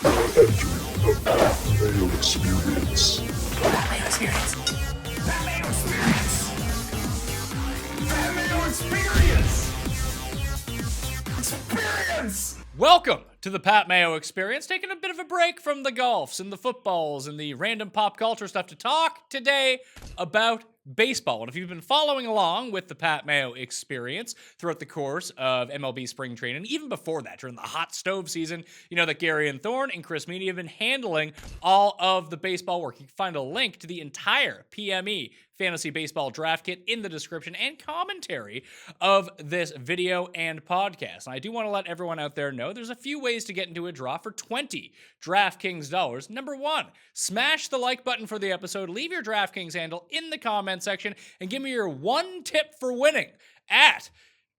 The Mayo Experience. Mayo Experience. Mayo Experience. Mayo Experience. Experience. Welcome to the Pat Mayo Experience, taking a bit of a break from the golfs and the footballs and the random pop culture stuff to talk today about baseball. And if you've been following along with the Pat Mayo Experience throughout the course of MLB spring training, even before that, during the hot stove season, you know that Gary and Thorne and Chris Meany have been handling all of the baseball work. You can find a link to the entire PME Fantasy Baseball Draft Kit in the description and commentary of this video and podcast. And I do want to let everyone out there know there's a few ways to get into a draw for 20 DraftKings dollars. Number one, smash the like button for the episode, leave your DraftKings handle in the comment section, and give me your one tip for winning at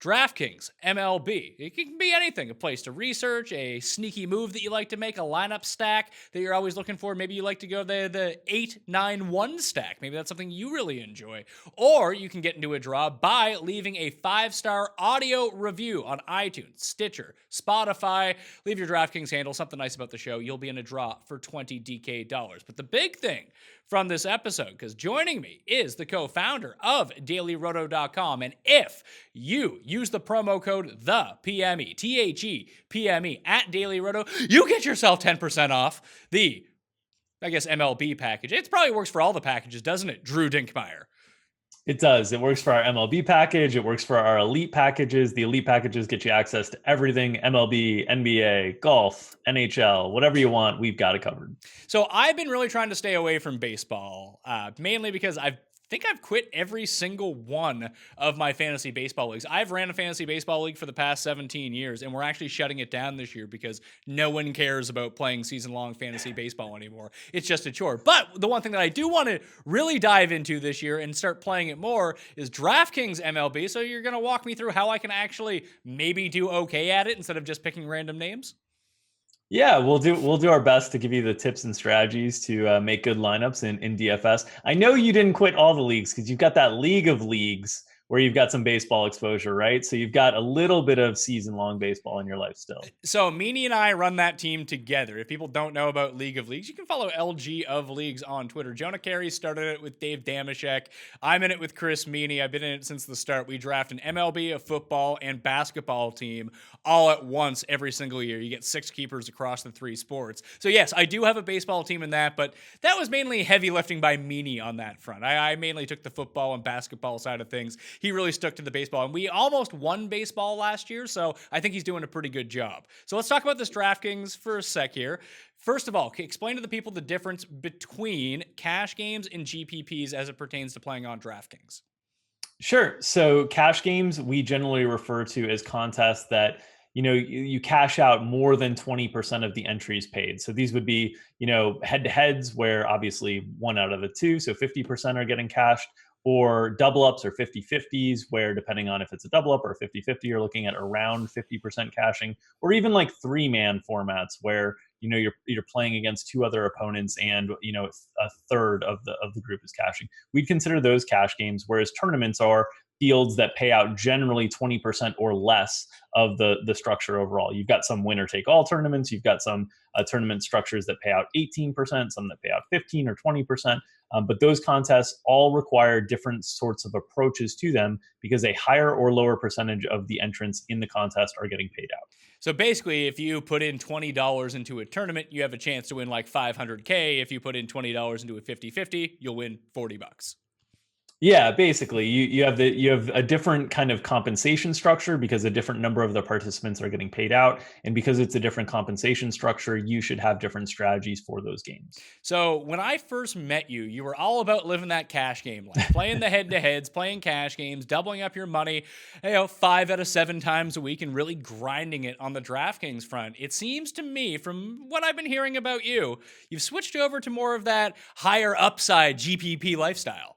DraftKings MLB. It can be anything, a place to research, a sneaky move that you like to make, a lineup stack that you're always looking for. Maybe you like to go the 8-9-1 stack. Maybe that's something you really enjoy. Or you can get into a draw by leaving a 5-star audio review on iTunes, Stitcher, Spotify. Leave your DraftKings handle, something nice about the show. You'll be in a draw for 20 DK dollars. But the big thing from this episode, because joining me is the co-founder of dailyroto.com, and if you use the promo code THEPME, THEPME at dailyroto, you get yourself 10% off the, MLB package. It probably works for all the packages, doesn't it, Drew Dinkmeyer? It does. It works for our MLB package. It works for our elite packages. The elite packages get you access to everything: MLB, NBA, golf, NHL, whatever you want. We've got it covered. So I've been really trying to stay away from baseball, mainly because I've quit every single one of my fantasy baseball leagues. I've ran a fantasy baseball league for the past 17 years, and we're actually shutting it down this year because no one cares about playing season-long fantasy baseball anymore. It's just a chore. But the one thing that I do want to really dive into this year and start playing it more is DraftKings MLB. So you're going to walk me through how I can actually maybe do okay at it instead of just picking random names? Yeah, we'll do our best to give you the tips and strategies to make good lineups in DFS. I know you didn't quit all the leagues because you've got that league of leagues where you've got some baseball exposure, right? So you've got a little bit of season-long baseball in your life still. So Meany and I run that team together. If people don't know about League of Leagues, you can follow LG of Leagues on Twitter. Jonah Carey started it with Dave Damashek. I'm in it with Chris Meany. I've been in it since the start. We draft an MLB, a football, and basketball team all at once every single year. You get 6 keepers across the 3 sports. So yes, I do have a baseball team in that, but that was mainly heavy lifting by Meany on that front. I mainly took the football and basketball side of things. He really stuck to the baseball, and we almost won baseball last year, so I think he's doing a pretty good job. So let's talk about this DraftKings for a sec here. First of all, explain to the people the difference between cash games and GPPs as it pertains to playing on DraftKings. Sure. So cash games we generally refer to as contests that you cash out more than 20% of the entries paid. So these would be, head-to-heads where obviously 1 out of the 2, so 50% are getting cashed, or double ups or 50-50s, where depending on if it's a double up or a 50-50, you're looking at around 50% cashing, or even like 3-man formats where you're playing against 2 other opponents and a third of the group is cashing. We'd consider those cash games, whereas tournaments are fields that pay out generally 20% or less of the structure overall. You've got some winner take all tournaments. You've got some tournament structures that pay out 18%, some that pay out 15 or 20%. But those contests all require different sorts of approaches to them because a higher or lower percentage of the entrants in the contest are getting paid out. So basically, if you put in $20 into a tournament, you have a chance to win like $500K. If you put in $20 into a 50-50, you'll win $40. Yeah, basically, you have a different kind of compensation structure because a different number of the participants are getting paid out, and because it's a different compensation structure, you should have different strategies for those games. So when I first met you, you were all about living that cash game life, playing the head-to-heads, playing cash games, doubling up your money, 5 out of 7 times a week, and really grinding it on the DraftKings front. It seems to me, from what I've been hearing about you, you've switched over to more of that higher upside GPP lifestyle.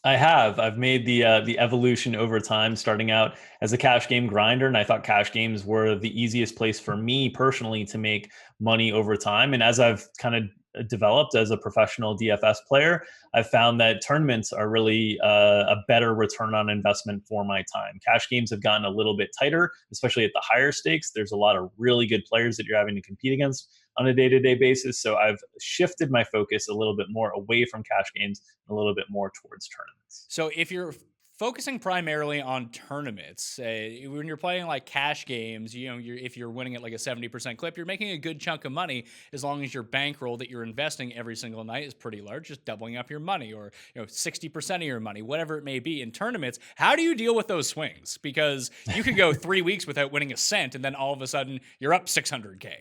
I have. I've made the evolution over time, starting out as a cash game grinder, and I thought cash games were the easiest place for me personally to make money over time. And as I've kind of developed as a professional DFS player, I've found that tournaments are really a better return on investment for my time. Cash games have gotten a little bit tighter, especially at the higher stakes. There's a lot of really good players that you're having to compete against. on a day-to-day basis. So I've shifted my focus a little bit more away from cash games and a little bit more towards tournaments. So if you're focusing primarily on tournaments, when you're playing like cash games, if you're winning at like a 70% clip, you're making a good chunk of money as long as your bankroll that you're investing every single night is pretty large, just doubling up your money, or 60% of your money, whatever it may be. In tournaments, how do you deal with those swings? Because you could go 3 weeks without winning a cent, and then all of a sudden you're up 600K.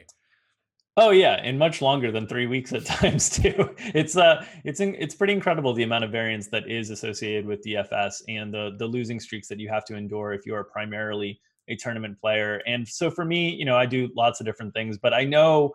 Oh yeah, and much longer than 3 weeks at times too. It's pretty incredible the amount of variance that is associated with DFS and the losing streaks that you have to endure if you are primarily a tournament player. And so for me, I do lots of different things, but I know,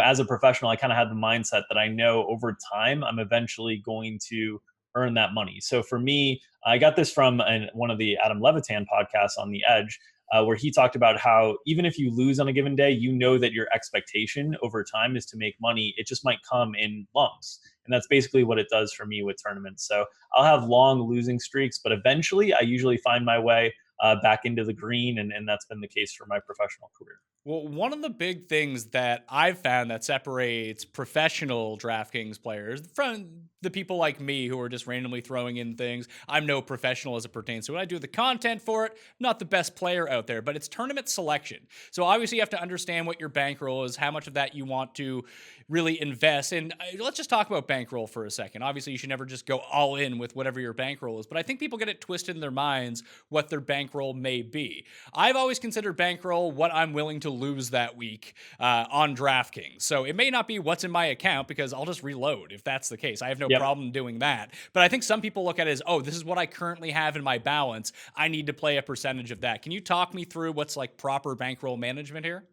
as a professional, I kind of have the mindset that I know over time I'm eventually going to earn that money. So for me, I got this from one of the Adam Levitan podcasts on The Edge, where he talked about how even if you lose on a given day, you know that your expectation over time is to make money. It just might come in lumps. And that's basically what it does for me with tournaments. So I'll have long losing streaks, but eventually I usually find my way back into the green. And that's been the case for my professional career. Well, one of the big things that I've found that separates professional DraftKings players from the people like me who are just randomly throwing in things. I'm no professional as it pertains to it. I do the content for it. Not the best player out there, but it's tournament selection. So obviously you have to understand what your bankroll is, how much of that you want to really invest. And let's just talk about bankroll for a second. Obviously you should never just go all in with whatever your bankroll is, but I think people get it twisted in their minds what their bankroll may be. I've always considered bankroll what I'm willing to lose that week on DraftKings. So it may not be what's in my account, because I'll just reload if that's the case. I have no problem doing that. But I think some people look at it as, oh, this is what I currently have in my balance. I need to play a percentage of that. Can you talk me through what's like proper bankroll management here?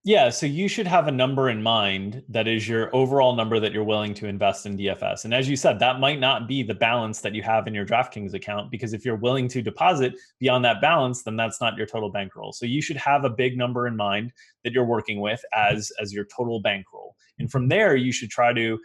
Yeah, so you should have a number in mind that is your overall number that you're willing to invest in DFS. And as you said, that might not be the balance that you have in your DraftKings account, because if you're willing to deposit beyond that balance, then that's not your total bankroll. So you should have a big number in mind that you're working with as your total bankroll. And from there, you should try to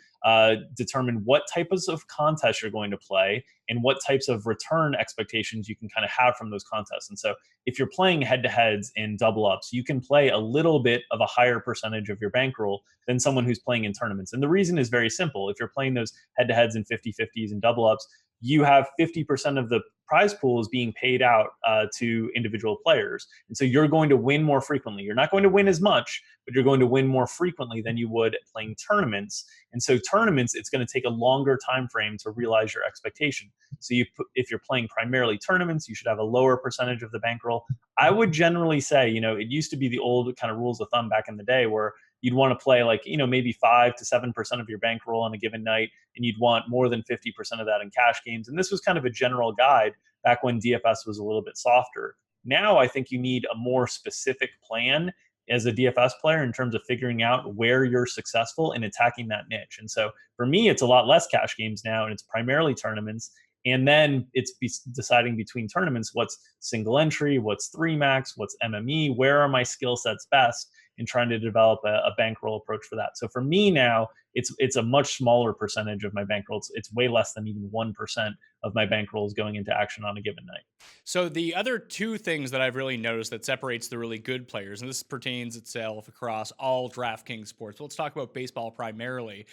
determine what types of contests you're going to play and what types of return expectations you can kind of have from those contests. And so if you're playing head-to-heads and double-ups, you can play a little bit of a higher percentage of your bankroll than someone who's playing in tournaments. And the reason is very simple. If you're playing those head-to-heads and 50-50s and double-ups, you have 50% of the prize pool is being paid out to individual players. And so you're going to win more frequently. You're not going to win as much, but you're going to win more frequently than you would playing tournaments. And so tournaments, it's going to take a longer time frame to realize your expectation. So if you're playing primarily tournaments, you should have a lower percentage of the bankroll. I would generally say, it used to be the old kind of rules of thumb back in the day where you'd want to play like, maybe 5 to 7% of your bankroll on a given night, and you'd want more than 50% of that in cash games. And this was kind of a general guide back when DFS was a little bit softer. Now I think you need a more specific plan as a DFS player in terms of figuring out where you're successful in attacking that niche. And so for me, it's a lot less cash games now, and it's primarily tournaments. And then it's deciding between tournaments, what's single entry, what's 3 max, what's MME, where are my skill sets best, and trying to develop a bankroll approach for that. So for me now, it's a much smaller percentage of my bankroll. It's way less than even 1% of my bankroll is going into action on a given night. So the other two things that I've really noticed that separates the really good players, and this pertains itself across all DraftKings sports, let's talk about baseball primarily,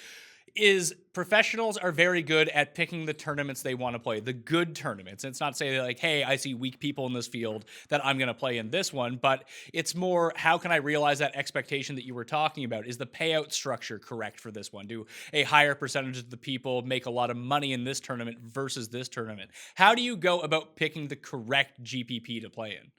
is professionals are very good at picking the tournaments they want to play, the good tournaments. And it's not saying like, hey, I see weak people in this field that I'm going to play in this one, but it's more, how can I realize that expectation that you were talking about? Is the payout structure correct for this one? Do a higher percentage of the people make a lot of money in this tournament versus this tournament? How do you go about picking the correct GPP to play in?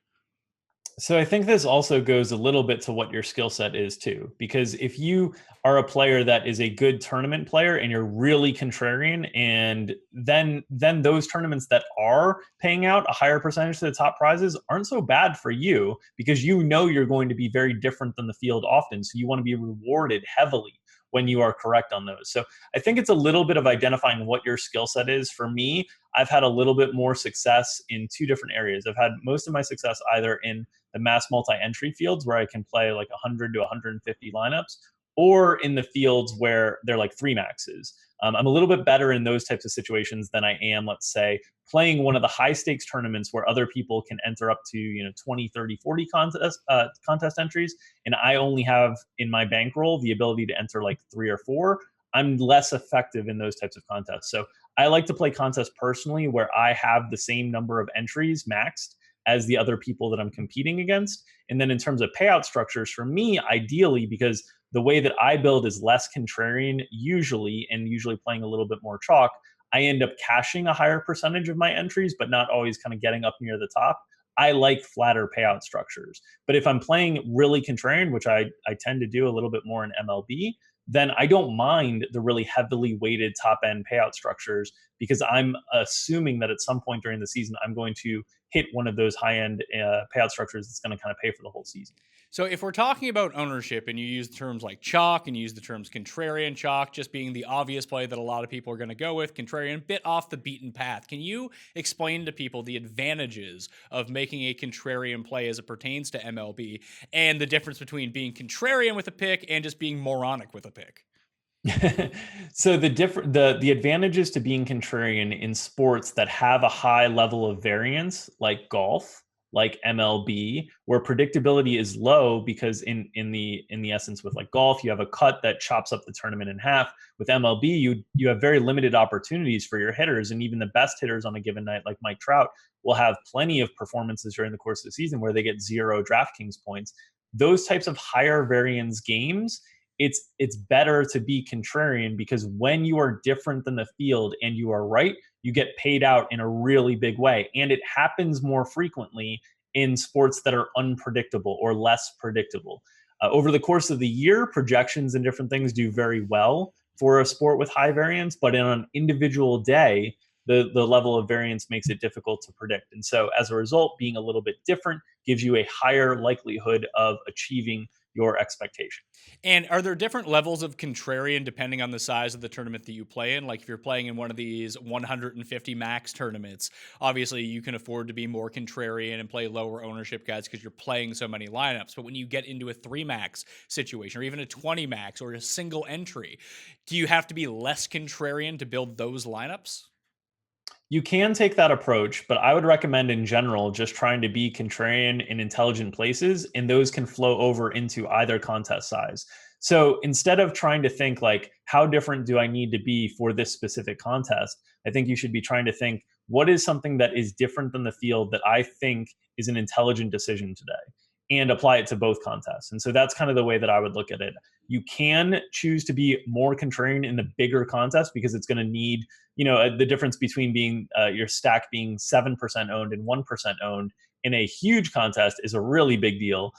So I think this also goes a little bit to what your skill set is too, because if you are a player that is a good tournament player and you're really contrarian, and then those tournaments that are paying out a higher percentage to the top prizes aren't so bad for you, because you're going to be very different than the field often. So you want to be rewarded heavily when you are correct on those. So I think it's a little bit of identifying what your skill set is. For me, I've had a little bit more success in 2 different areas. I've had most of my success either in the mass multi-entry fields where I can play like 100 to 150 lineups, or in the fields where they're like 3 maxes. I'm a little bit better in those types of situations than I am, let's say, playing one of the high stakes tournaments where other people can enter up to 20, 30, 40 contest entries, and I only have in my bankroll the ability to enter like 3 or 4. I'm less effective in those types of contests. So I like to play contests personally where I have the same number of entries maxed as the other people that I'm competing against. And then in terms of payout structures, for me, ideally, because the way that I build is less contrarian usually, and usually playing a little bit more chalk, I end up cashing a higher percentage of my entries, but not always kind of getting up near the top. I like flatter payout structures. But if I'm playing really contrarian, which I tend to do a little bit more in MLB, then I don't mind the really heavily weighted top end payout structures, because I'm assuming that at some point during the season, I'm going to hit one of those high end payout structures that's going to kind of pay for the whole season. So if we're talking about ownership and you use terms like chalk and you use the terms contrarian, chalk just being the obvious play that a lot of people are going to go with, contrarian, bit off the beaten path. Can you explain to people the advantages of making a contrarian play as it pertains to MLB, and the difference between being contrarian with a pick and just being moronic with a pick? So the advantages to being contrarian in sports that have a high level of variance, like golf, like MLB, where predictability is low, because in the essence with like golf, you have a cut that chops up the tournament in half. With MLB, you have very limited opportunities for your hitters, and even the best hitters on a given night, like Mike Trout, will have plenty of performances during the course of the season where they get 0 DraftKings points. Those types of higher variance games, it's better to be contrarian, because when you are different than the field and you are right, you get paid out in a really big way. And it happens more frequently in sports that are unpredictable or less predictable. Over the course of the year, projections and different things do very well for a sport with high variance, but in an individual day, the level of variance makes it difficult to predict. And so as a result, being a little bit different gives you a higher likelihood of achieving your expectation. And are there different levels of contrarian depending on the size of the tournament that you play in? Like if you're playing in one of these 150 max tournaments, obviously you can afford to be more contrarian and play lower ownership guys because you're playing so many lineups. But when you get into a 3 max situation, or even a 20 max or a single entry, do you have to be less contrarian to build those lineups? You can take that approach, but I would recommend in general just trying to be contrarian in intelligent places, and those can flow over into either contest size. So instead of trying to think like, how different do I need to be for this specific contest? I think you should be trying to think, what is something that is different than the field that I think is an intelligent decision today, and apply it to both contests. And so that's kind of the way that I would look at it. You can choose to be more contrarian in the bigger contest, because it's going to need, the difference between being your stack being 7% owned and 1% owned in a huge contest is a really big deal.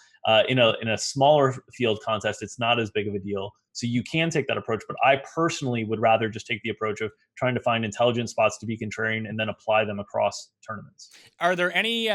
In a smaller field contest, it's not as big of a deal. So you can take that approach, but I personally would rather just take the approach of trying to find intelligent spots to be contrarian and then apply them across tournaments. Are there any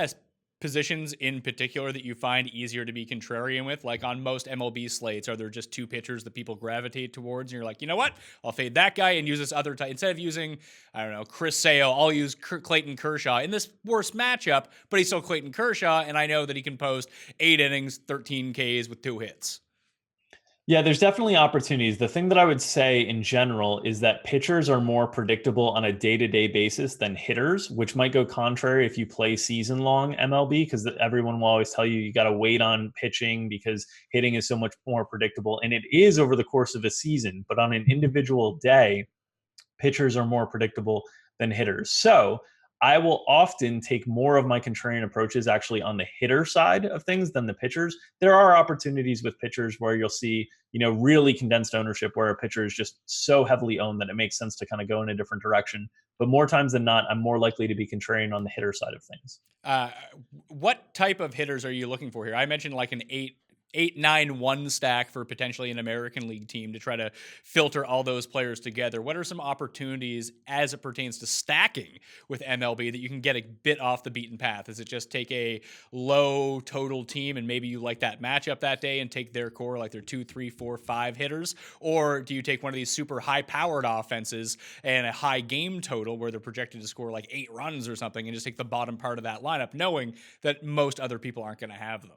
positions in particular that you find easier to be contrarian with? Like on most MLB slates, are there just 2 pitchers that people gravitate towards, and you're like, you know what, I'll fade that guy and use this other type instead of using, I don't know, Chris Sale, I'll use Clayton Kershaw in this worst matchup, but he's still Clayton Kershaw, and I know that he can post 8 innings, 13 Ks with 2 hits. Yeah, there's definitely opportunities. The thing that I would say in general is that pitchers are more predictable on a day-to-day basis than hitters, which might go contrary if you play season-long MLB, because everyone will always tell you you got to wait on pitching because hitting is so much more predictable. And it is over the course of a season, but on an individual day, pitchers are more predictable than hitters. So I will often take more of my contrarian approaches actually on the hitter side of things than the pitchers. There are opportunities with pitchers where you'll see, really condensed ownership where a pitcher is just so heavily owned that it makes sense to kind of go in a different direction. But more times than not, I'm more likely to be contrarian on the hitter side of things. What type of hitters are you looking for here? I mentioned like an 8-9-1 stack for potentially an American League team to try to filter all those players together. What are some opportunities as it pertains to stacking with MLB that you can get a bit off the beaten path? Is it just take a low total team and maybe you like that matchup that day and take their core, like their 2, 3, 4, 5 hitters? Or do you take one of these super high powered offenses and a high game total where they're projected to score like 8 runs or something and just take the bottom part of that lineup, knowing that most other people aren't going to have them?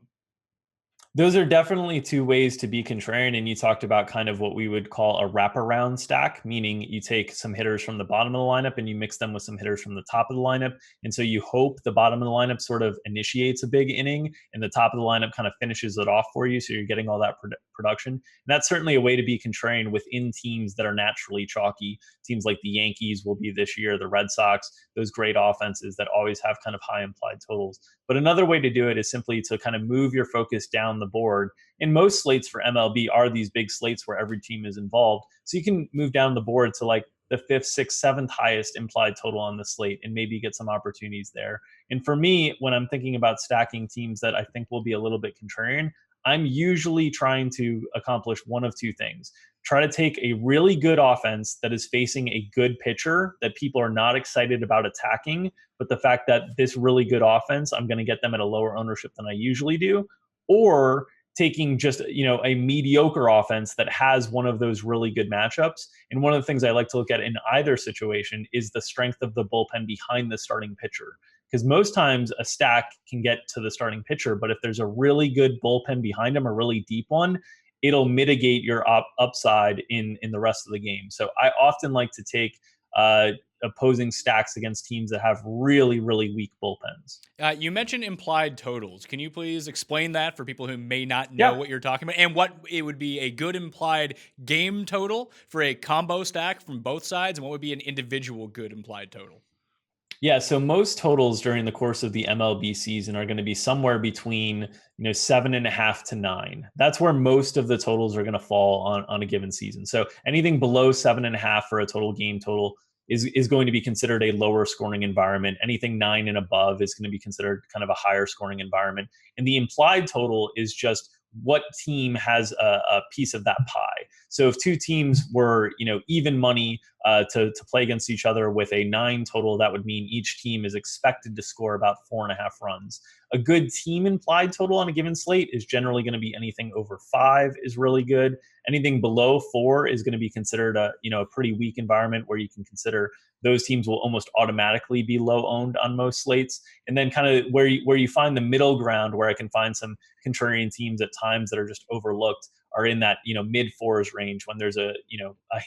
Those are definitely two ways to be contrarian. And you talked about kind of what we would call a wraparound stack, meaning you take some hitters from the bottom of the lineup and you mix them with some hitters from the top of the lineup. And so you hope the bottom of the lineup sort of initiates a big inning and the top of the lineup kind of finishes it off for you. So you're getting all that production. And that's certainly a way to be contrarian within teams that are naturally chalky. Teams like the Yankees will be this year, the Red Sox, those great offenses that always have kind of high implied totals. But another way to do it is simply to kind of move your focus down the board. And most slates for MLB are these big slates where every team is involved. So you can move down the board to like the 5th, 6th, 7th highest implied total on the slate and maybe get some opportunities there. And for me, when I'm thinking about stacking teams that I think will be a little bit contrarian, I'm usually trying to accomplish one of two things. Try to take a really good offense that is facing a good pitcher that people are not excited about attacking, but the fact that this really good offense, I'm going to get them at a lower ownership than I usually do, or taking just, a mediocre offense that has one of those really good matchups. And one of the things I like to look at in either situation is the strength of the bullpen behind the starting pitcher. Because most times a stack can get to the starting pitcher, but if there's a really good bullpen behind him, a really deep one, it'll mitigate your upside in the rest of the game. So I often like to take opposing stacks against teams that have really, really weak bullpens. You mentioned implied totals. Can you please explain that for people who may not know what you're talking about, and what it would be a good implied game total for a combo stack from both sides, and what would be an individual good implied total? Yeah, so most totals during the course of the MLB season are going to be somewhere between 7.5 to 9. That's where most of the totals are going to fall on a given season. So anything below 7.5 for a total game total is going to be considered a lower scoring environment. Anything 9 and above is going to be considered kind of a higher scoring environment. And the implied total is just what team has a piece of that pie. So if two teams were, even money to play against each other with a 9 total, that would mean each team is expected to score about 4.5 runs. A good team implied total on a given slate is generally going to be anything over 5 is really good. Anything below 4 is going to be considered a pretty weak environment where you can consider those teams will almost automatically be low owned on most slates. And then kind of where you find the middle ground where I can find some contrarian teams at times that are just overlooked are in that mid 4s range when there's a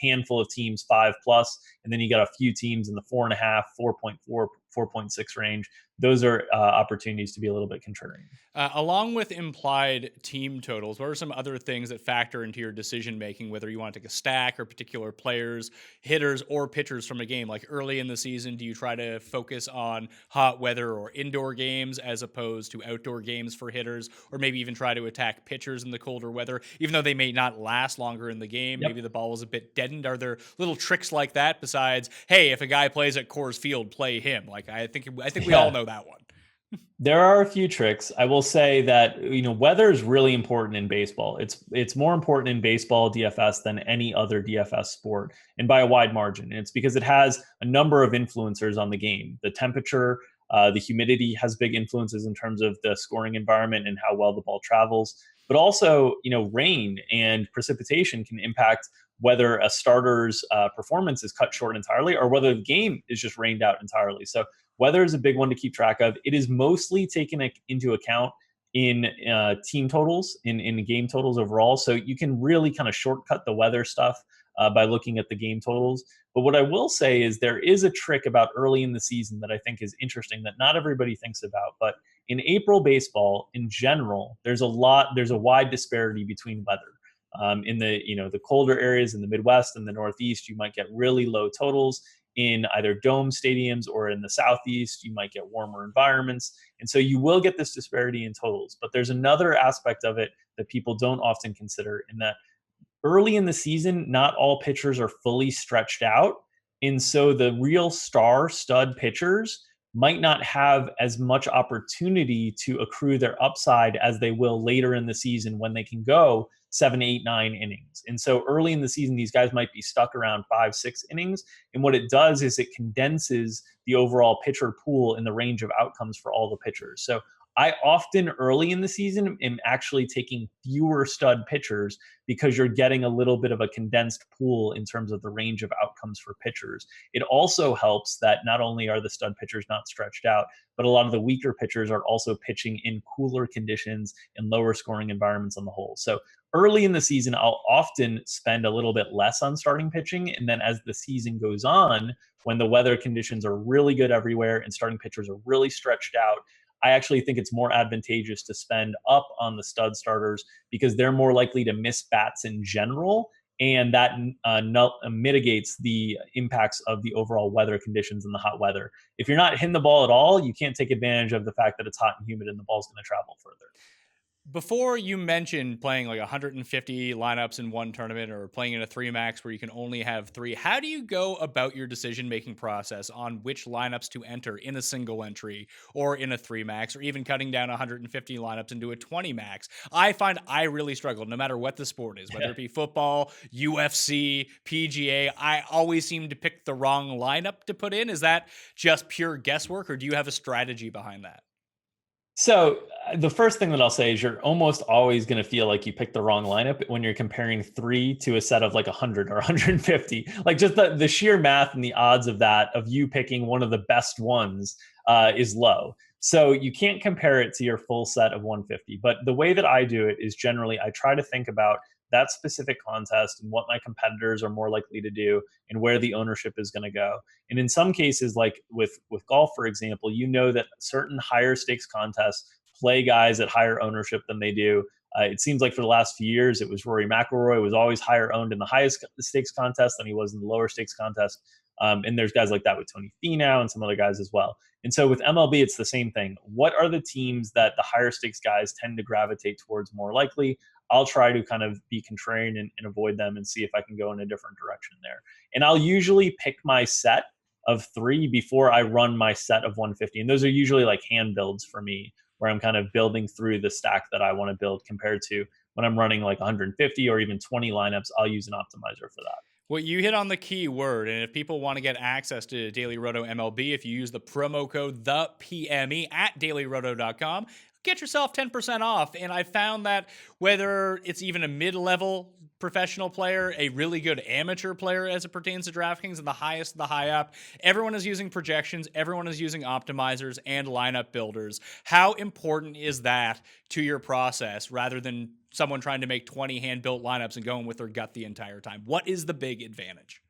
handful of teams 5+, and then you got a few teams in the 4.5, 4.4, 4.6 range. Those are opportunities to be a little bit contrarian. Along with implied team totals, what are some other things that factor into your decision making, whether you want to take a stack or particular players, hitters, or pitchers from a game? Like early in the season, do you try to focus on hot weather or indoor games as opposed to outdoor games for hitters, or maybe even try to attack pitchers in the colder weather, even though they may not last longer in the game? Maybe the ball is a bit deadened. Are there little tricks like that besides, hey, if a guy plays at Coors Field, play him? Like I think we all know that one. There are a few tricks. I will say that weather is really important in baseball. It's more important in baseball DFS than any other DFS sport, and by a wide margin. And it's because it has a number of influencers on the game. The temperature, the humidity has big influences in terms of the scoring environment and how well the ball travels. But also, rain and precipitation can impact whether a starter's performance is cut short entirely or whether the game is just rained out entirely. So weather is a big one to keep track of. It is mostly taken into account in team totals, in game totals overall. So you can really kind of shortcut the weather stuff by looking at the game totals. But what I will say is there is a trick about early in the season that I think is interesting that not everybody thinks about. But in April baseball, in general, there's a wide disparity between weather. In the colder areas in the Midwest and the Northeast, you might get really low totals. In either dome stadiums or in the Southeast, you might get warmer environments. And so you will get this disparity in totals. But there's another aspect of it that people don't often consider, in that early in the season, not all pitchers are fully stretched out. And so the real stud pitchers might not have as much opportunity to accrue their upside as they will later in the season when they can go 7, 8, 9 innings. And so early in the season, these guys might be stuck around 5, 6 innings. And what it does is it condenses the overall pitcher pool in the range of outcomes for all the pitchers. So I often early in the season am actually taking fewer stud pitchers because you're getting a little bit of a condensed pool in terms of the range of outcomes for pitchers. It also helps that not only are the stud pitchers not stretched out, but a lot of the weaker pitchers are also pitching in cooler conditions and lower scoring environments on the whole. So early in the season, I'll often spend a little bit less on starting pitching. And then as the season goes on, when the weather conditions are really good everywhere and starting pitchers are really stretched out, I actually think it's more advantageous to spend up on the stud starters because they're more likely to miss bats in general. And that mitigates the impacts of the overall weather conditions and the hot weather. If you're not hitting the ball at all, you can't take advantage of the fact that it's hot and humid and the ball's going to travel further. Before you mentioned playing like 150 lineups in one tournament or playing in a 3-max where you can only have 3, how do you go about your decision-making process on which lineups to enter in a single entry or in a 3-max or even cutting down 150 lineups into a 20-max? I find I really struggle no matter what the sport is, whether it be football, UFC, PGA. I always seem to pick the wrong lineup to put in. Is that just pure guesswork or do you have a strategy behind that? So the first thing that I'll say is you're almost always going to feel like you picked the wrong lineup when you're comparing 3 to a set of like 100 or 150. Like just the sheer math and the odds of that, of you picking one of the best ones is low. So you can't compare it to your full set of 150. But the way that I do it is generally I try to think about that specific contest and what my competitors are more likely to do and where the ownership is going to go. And in some cases, like with golf, for example, you know that certain higher stakes contests play guys at higher ownership than they do. It seems like for the last few years, it was Rory McIlroy was always higher owned in the highest stakes contest than he was in the lower stakes contest. And there's guys like that with Tony Finau and some other guys as well. And so with MLB, it's the same thing. What are the teams that the higher stakes guys tend to gravitate towards more likely? I'll try to kind of be contrarian and avoid them and see if I can go in a different direction there. And I'll usually pick my set of 3 before I run my set of 150. And those are usually like hand builds for me, where I'm kind of building through the stack that I want to build compared to when I'm running like 150 or even 20 lineups, I'll use an optimizer for that. Well, you hit on the key word, and if people want to get access to Daily Roto MLB, if you use the promo code THEPME at dailyroto.com, get yourself 10% off. And I found that whether it's even a mid-level professional player, a really good amateur player as it pertains to DraftKings, and the highest, the high up, everyone is using projections, everyone is using optimizers and lineup builders. How important is that to your process rather than someone trying to make 20 hand-built lineups and going with their gut the entire time? What is the big advantage?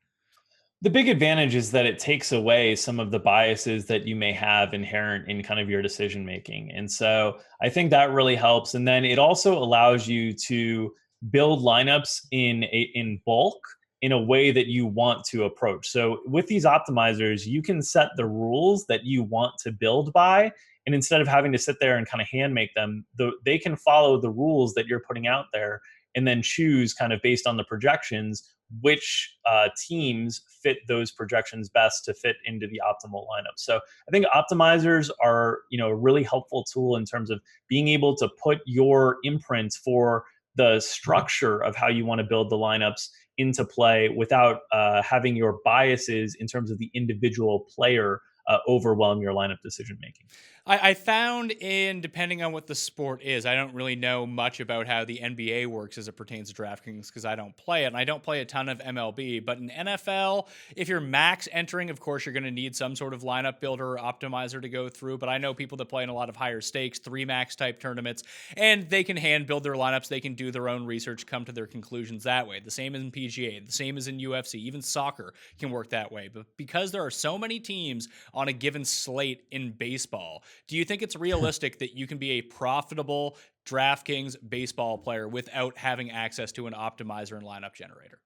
The big advantage is that it takes away some of the biases that you may have inherent in kind of your decision making. And so I think that really helps. And then it also allows you to build lineups in bulk in a way that you want to approach. So with these optimizers, you can set the rules that you want to build by. And instead of having to sit there and kind of hand make them, they can follow the rules that you're putting out there and then choose kind of based on the projections which teams fit those projections best to fit into the optimal lineup. So I think optimizers are, a really helpful tool in terms of being able to put your imprint for the structure of how you want to build the lineups into play without having your biases in terms of the individual player overwhelm your lineup decision making. I found depending on what the sport is, I don't really know much about how the NBA works as it pertains to DraftKings because I don't play it, and I don't play a ton of MLB. But in NFL, if you're max entering, of course, you're going to need some sort of lineup builder or optimizer to go through. But I know people that play in a lot of higher stakes, 3-max type tournaments, and they can hand build their lineups. They can do their own research, come to their conclusions that way. The same as in PGA, the same as in UFC, even soccer can work that way. But because there are so many teams on a given slate in baseball, do you think it's realistic that you can be a profitable DraftKings baseball player without having access to an optimizer and lineup generator?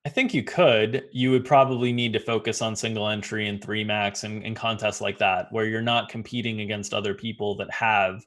I think you could. You would probably need to focus on single entry and 3-max and contests like that, where you're not competing against other people that have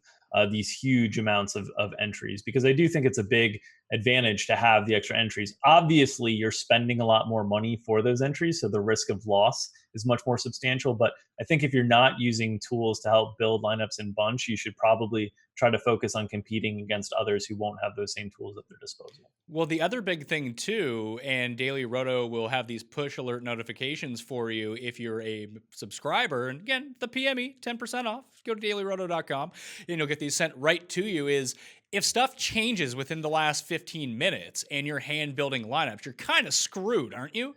these huge amounts of entries, because I do think it's a big advantage to have the extra entries. Obviously, you're spending a lot more money for those entries, so the risk of loss is much more substantial. But I think if you're not using tools to help build lineups in bunch, you should probably try to focus on competing against others who won't have those same tools at their disposal. Well, the other big thing too, and Daily Roto will have these push alert notifications for you if you're a subscriber. And again, the PME, 10% off. Go to dailyroto.com and you'll get these sent right to you. Is if stuff changes within the last 15 minutes and you're hand building lineups, you're kind of screwed, aren't you?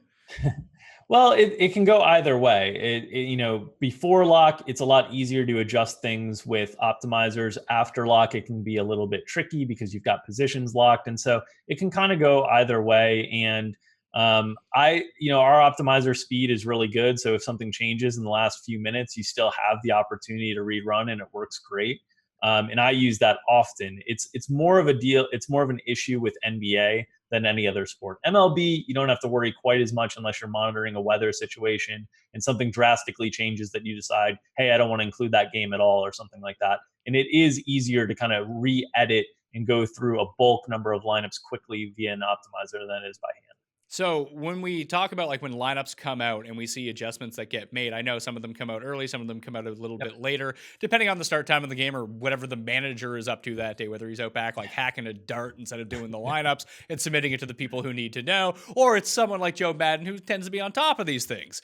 Well, it can go either way. Before lock, it's a lot easier to adjust things with optimizers. After lock, it can be a little bit tricky because you've got positions locked. And so it can kind of go either way. And our optimizer speed is really good. So if something changes in the last few minutes, you still have the opportunity to rerun and it works great. And I use that often. It's more of a deal. It's more of an issue with NBA than any other sport. MLB, you don't have to worry quite as much unless you're monitoring a weather situation and something drastically changes that you decide, hey, I don't want to include that game at all or something like that. And it is easier to kind of re-edit and go through a bulk number of lineups quickly via an optimizer than it is by hand. So when we talk about like when lineups come out and we see adjustments that get made, I know some of them come out early, some of them come out a little bit later, depending on the start time of the game or whatever the manager is up to that day, whether he's out back like hacking a dart instead of doing the lineups and submitting it to the people who need to know, or it's someone like Joe Madden who tends to be on top of these things.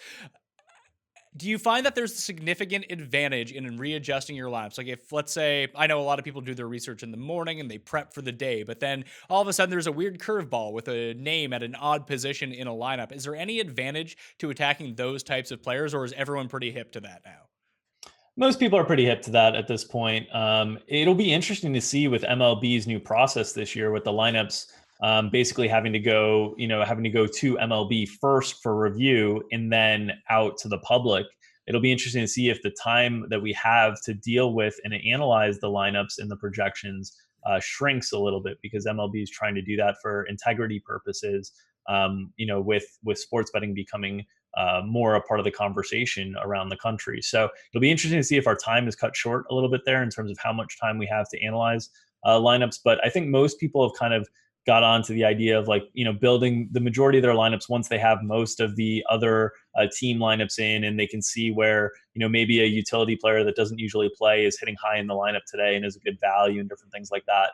Do you find that there's a significant advantage in readjusting your lineups? Like if, let's say, I know a lot of people do their research in the morning and they prep for the day, but then all of a sudden there's a weird curveball with a name at an odd position in a lineup. Is there any advantage to attacking those types of players, or is everyone pretty hip to that now? Most people are pretty hip to that at this point. It'll be interesting to see with MLB's new process this year with the lineups basically having to go to MLB first for review and then out to the public. It'll be interesting to see if the time that we have to deal with and analyze the lineups and the projections shrinks a little bit, because MLB is trying to do that for integrity purposes. With sports betting becoming more a part of the conversation around the country. So it'll be interesting to see if our time is cut short a little bit there in terms of how much time we have to analyze lineups. But I think most people have kind of got onto the idea of building the majority of their lineups once they have most of the other team lineups in, and they can see where, maybe a utility player that doesn't usually play is hitting high in the lineup today and is a good value and different things like that.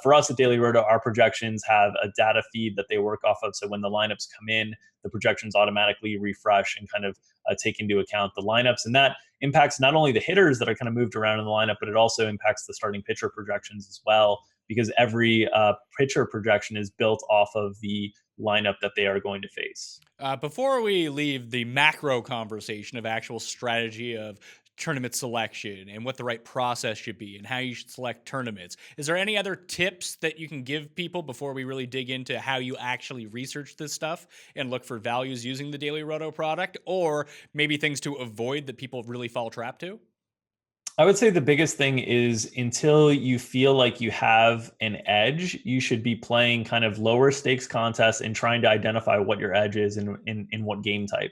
For us at Daily Roto, our projections have a data feed that they work off of. So when the lineups come in, the projections automatically refresh and kind of take into account the lineups. And that impacts not only the hitters that are kind of moved around in the lineup, but it also impacts the starting pitcher projections as well, because every pitcher projection is built off of the lineup that they are going to face. Before we leave the macro conversation of actual strategy of tournament selection and what the right process should be and how you should select tournaments, is there any other tips that you can give people before we really dig into how you actually research this stuff and look for values using the Daily Roto product, or maybe things to avoid that people really fall trap to? I would say the biggest thing is, until you feel like you have an edge, you should be playing kind of lower stakes contests and trying to identify what your edge is in what game type.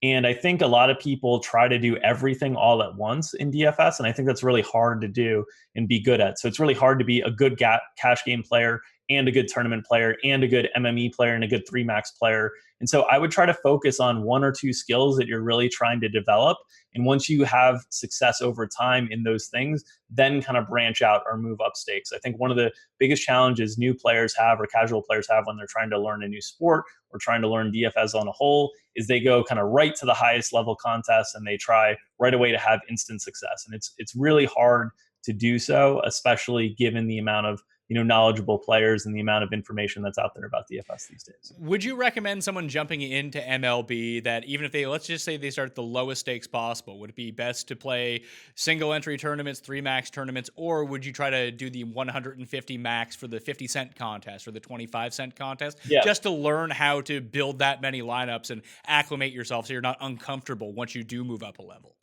And I think a lot of people try to do everything all at once in DFS, and I think that's really hard to do and be good at. So it's really hard to be a good cash game player and a good tournament player and a good MME player and a good 3-max player. And so I would try to focus on one or two skills that you're really trying to develop. And once you have success over time in those things, then kind of branch out or move up stakes. I think one of the biggest challenges new players have, or casual players have, when they're trying to learn a new sport or trying to learn DFS on a whole, is they go kind of right to the highest level contests and they try right away to have instant success. And it's really hard to do so, especially given the amount of knowledgeable players and the amount of information that's out there about DFS these days. Would you recommend someone jumping into MLB that, even if they, let's just say they start at the lowest stakes possible, would it be best to play single entry tournaments, 3-max tournaments, or would you try to do the 150 max for the 50-cent contest or the 25-cent contest, just to learn how to build that many lineups and acclimate yourself so you're not uncomfortable once you do move up a level?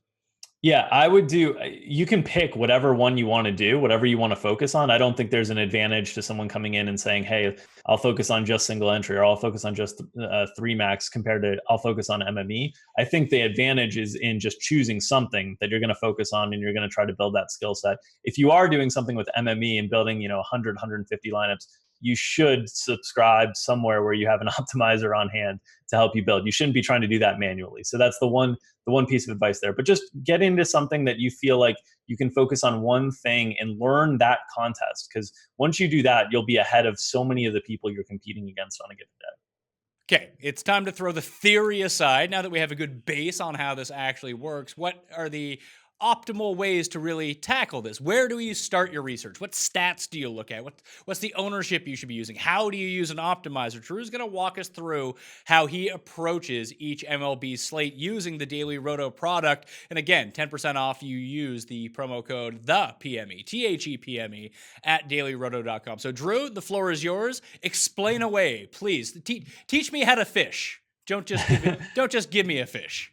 Yeah, I would do, you can pick whatever one you want to do, whatever you want to focus on. I don't think there's an advantage to someone coming in and saying, hey, I'll focus on just single entry, or I'll focus on just 3-max compared to I'll focus on MME. I think the advantage is in just choosing something that you're going to focus on and you're going to try to build that skill set. If you are doing something with MME and building, 100, 150 lineups, you should subscribe somewhere where you have an optimizer on hand to help you build. You shouldn't be trying to do that manually. So that's the one piece of advice there. But just get into something that you feel like you can focus on one thing and learn that contest, because once you do that, you'll be ahead of so many of the people you're competing against on a given day. Okay, it's time to throw the theory aside. Now that we have a good base on how this actually works, what are the optimal ways to really tackle this? Where do you start your research? What stats do you look at? What's the ownership you should be using? How do you use an optimizer? Drew's going to walk us through how he approaches each MLB slate using the Daily Roto product. And again, 10% off, you use the promo code THEPME, THEPME, at dailyroto.com. So Drew, the floor is yours. Explain away, please. Teach me how to fish. Don't just give me a fish.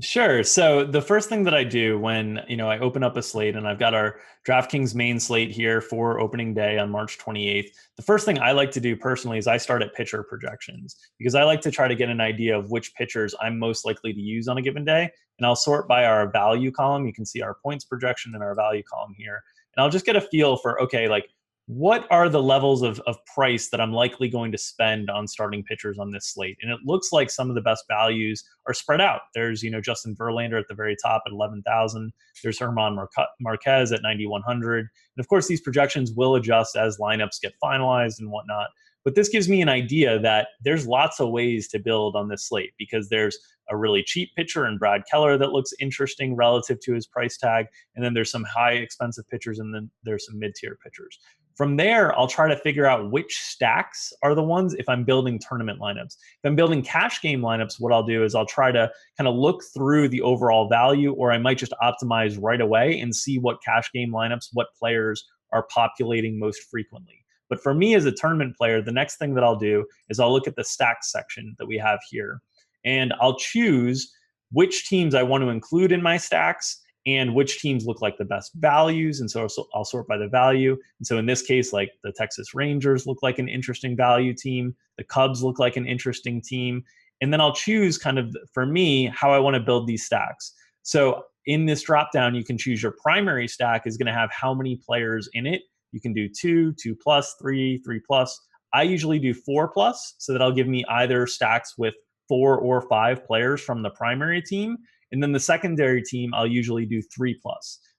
Sure. So the first thing that I do when, I open up a slate and I've got our DraftKings main slate here for opening day on March 28th, the first thing I like to do personally is I start at pitcher projections, because I like to try to get an idea of which pitchers I'm most likely to use on a given day. And I'll sort by our value column. You can see our points projection in our value column here. And I'll just get a feel for, okay, like, what are the levels of price that I'm likely going to spend on starting pitchers on this slate? And it looks like some of the best values are spread out. There's, Justin Verlander at the very top at 11,000. There's Herman Marquez at 9,100. And of course, these projections will adjust as lineups get finalized and whatnot. But this gives me an idea that there's lots of ways to build on this slate, because there's a really cheap pitcher in Brad Keller that looks interesting relative to his price tag. And then there's some high expensive pitchers, and then there's some mid-tier pitchers. From there, I'll try to figure out which stacks are the ones if I'm building tournament lineups. If I'm building cash game lineups, what I'll do is I'll try to kind of look through the overall value, or I might just optimize right away and see what cash game lineups, what players are populating most frequently. But for me as a tournament player, the next thing that I'll do is I'll look at the stacks section that we have here, and I'll choose which teams I want to include in my stacks and which teams look like the best values. And so I'll sort by the value. And so in this case, like the Texas Rangers look like an interesting value team. The Cubs look like an interesting team. And then I'll choose kind of, for me, how I want to build these stacks. So in this dropdown, you can choose your primary stack is going to have how many players in it. You can do 2, 2+, 3, 3+. I usually do 4+, so that'll give me either stacks with 4 or 5 players from the primary team. And then the secondary team, I'll usually do 3+.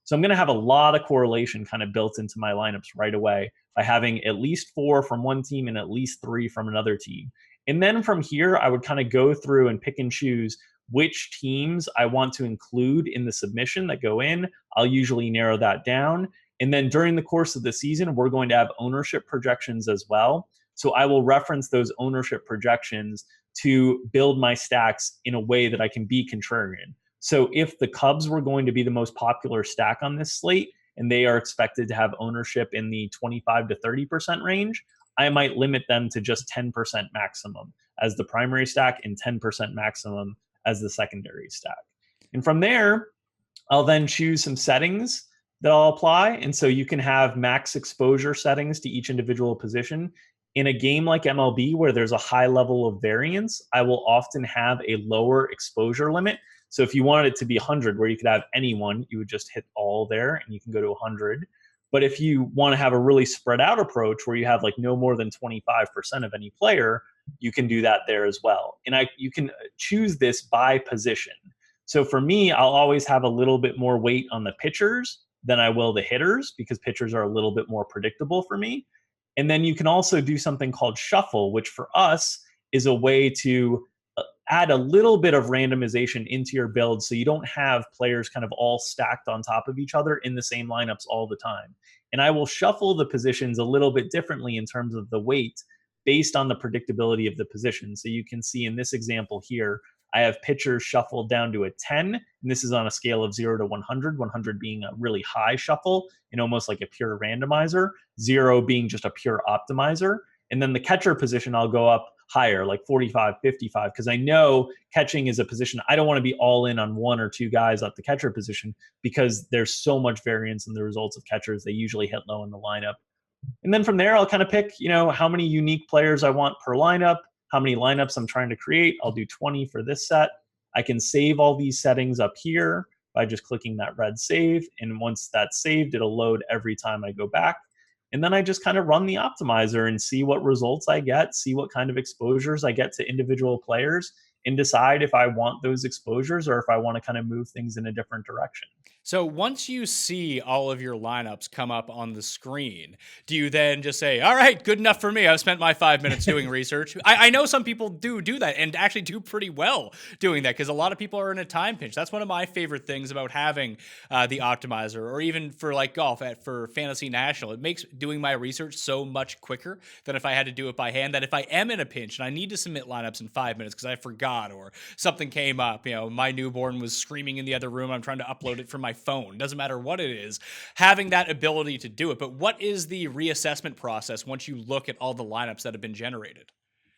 So I'm going to have a lot of correlation kind of built into my lineups right away by having at least 4 from one team and at least 3 from another team. And then from here, I would kind of go through and pick and choose which teams I want to include in the submission that go in. I'll usually narrow that down. And then during the course of the season, we're going to have ownership projections as well. So I will reference those ownership projections to build my stacks in a way that I can be contrarian. So if the Cubs were going to be the most popular stack on this slate, and they are expected to have ownership in the 25 to 30% range, I might limit them to just 10% maximum as the primary stack and 10% maximum as the secondary stack. And from there, I'll then choose some settings that I'll apply. And so you can have max exposure settings to each individual position. In a game like MLB, where there's a high level of variance, I will often have a lower exposure limit. So if you wanted it to be 100, where you could have anyone, you would just hit all there and you can go to 100. But if you want to have a really spread out approach where you have like no more than 25% of any player, you can do that there as well. And you can choose this by position. So for me, I'll always have a little bit more weight on the pitchers than I will the hitters, because pitchers are a little bit more predictable for me. And then you can also do something called shuffle, which for us is a way to add a little bit of randomization into your build so you don't have players kind of all stacked on top of each other in the same lineups all the time. And I will shuffle the positions a little bit differently in terms of the weight based on the predictability of the position. So you can see in this example here, I have pitchers shuffled down to a 10, and this is on a scale of 0 to 100, 100 being a really high shuffle and almost like a pure randomizer, 0 being just a pure optimizer. And then the catcher position, I'll go up higher, like 45, 55, because I know catching is a position I don't want to be all in on 1 or 2 guys at the catcher position, because there's so much variance in the results of catchers. They usually hit low in the lineup. And then from there, I'll kind of pick, how many unique players I want per lineup, how many lineups I'm trying to create. I'll do 20 for this set. I can save all these settings up here by just clicking that red save. And once that's saved, it'll load every time I go back. And then I just kind of run the optimizer and see what results I get, see what kind of exposures I get to individual players, and decide if I want those exposures or if I want to kind of move things in a different direction. So once you see all of your lineups come up on the screen, do you then just say, all right, good enough for me. I've spent my 5 minutes doing research. I know some people do that and actually do pretty well doing that because a lot of people are in a time pinch. That's one of my favorite things about having the optimizer, or even for like golf for Fantasy National. It makes doing my research so much quicker than if I had to do it by hand, that if I am in a pinch and I need to submit lineups in 5 minutes because I forgot or something came up, my newborn was screaming in the other room, I'm trying to upload it from my phone, doesn't matter what it is, having that ability to do it. But what is the reassessment process once you look at all the lineups that have been generated?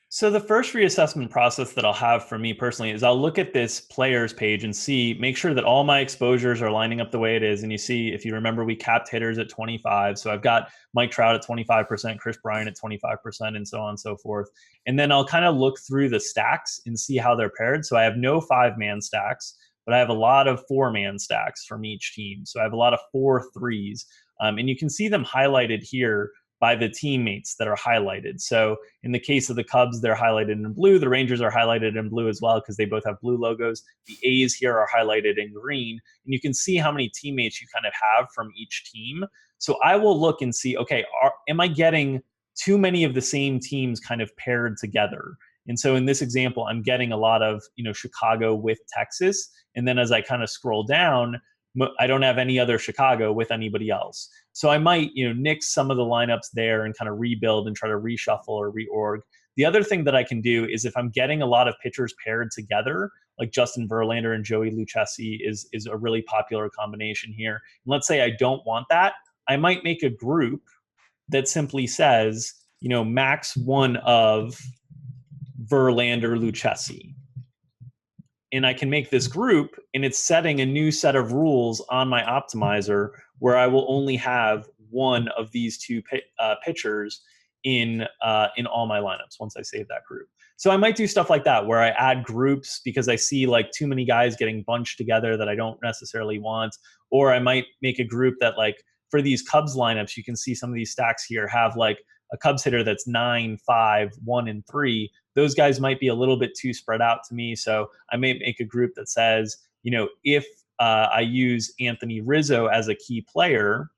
So the first reassessment process that I'll have for me personally is I'll look at this players page and make sure that all my exposures are lining up the way it is. And you see, if you remember, we capped hitters at 25. So I've got Mike Trout at 25%, Chris Bryant at 25%, and so on and so forth. And then I'll kind of look through the stacks and see how they're paired. So I have no 5-man stacks, but I have a lot of 4-man stacks from each team. So I have a lot of 4-3s. And you can see them highlighted here by the teammates that are highlighted. So in the case of the Cubs, they're highlighted in blue. The Rangers are highlighted in blue as well because they both have blue logos. The A's here are highlighted in green. And you can see how many teammates you kind of have from each team. So I will look and see, okay, am I getting too many of the same teams kind of paired together? And so in this example, I'm getting a lot of, Chicago with Texas. And then as I kind of scroll down, I don't have any other Chicago with anybody else. So I might, nix some of the lineups there and kind of rebuild and try to reshuffle or reorg. The other thing that I can do is if I'm getting a lot of pitchers paired together, like Justin Verlander and Joey Lucchesi is a really popular combination here. And let's say I don't want that. I might make a group that simply says, max one of Verlander Lucchesi. And I can make this group, and it's setting a new set of rules on my optimizer where I will only have one of these two pitchers in all my lineups once I save that group. So I might do stuff like that where I add groups because I see like too many guys getting bunched together that I don't necessarily want. Or I might make a group that, like, for these Cubs lineups, you can see some of these stacks here have like a Cubs hitter that's 9, 5, 1, and 3. Those guys might be a little bit too spread out to me. So I may make a group that says, if I use Anthony Rizzo as a key player,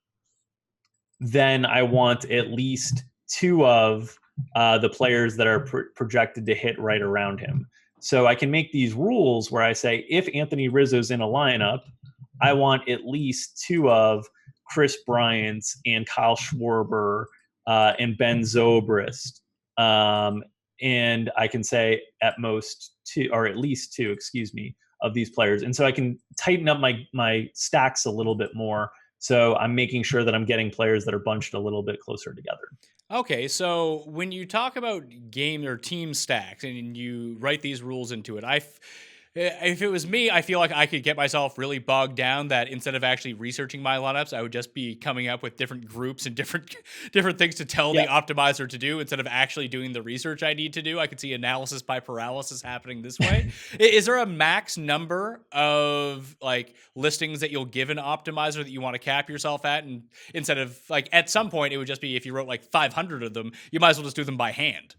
then I want at least 2 of the players that are projected to hit right around him. So I can make these rules where I say, if Anthony Rizzo's in a lineup, I want at least 2 of Chris Bryant and Kyle Schwarber and Ben Zobrist. And I can say at most 2, or at least 2, of these players. And so I can tighten up my stacks a little bit more. So I'm making sure that I'm getting players that are bunched a little bit closer together. Okay, so when you talk about game or team stacks and you write these rules into it, if it was me, I feel like I could get myself really bogged down that instead of actually researching my lineups, I would just be coming up with different groups and different things to tell the optimizer to do instead of actually doing the research I need to do. I could see analysis by paralysis happening this way. Is there a max number of like listings that you'll give an optimizer that you want to cap yourself at? And instead of like at some point, it would just be if you wrote like 500 of them, you might as well just do them by hand.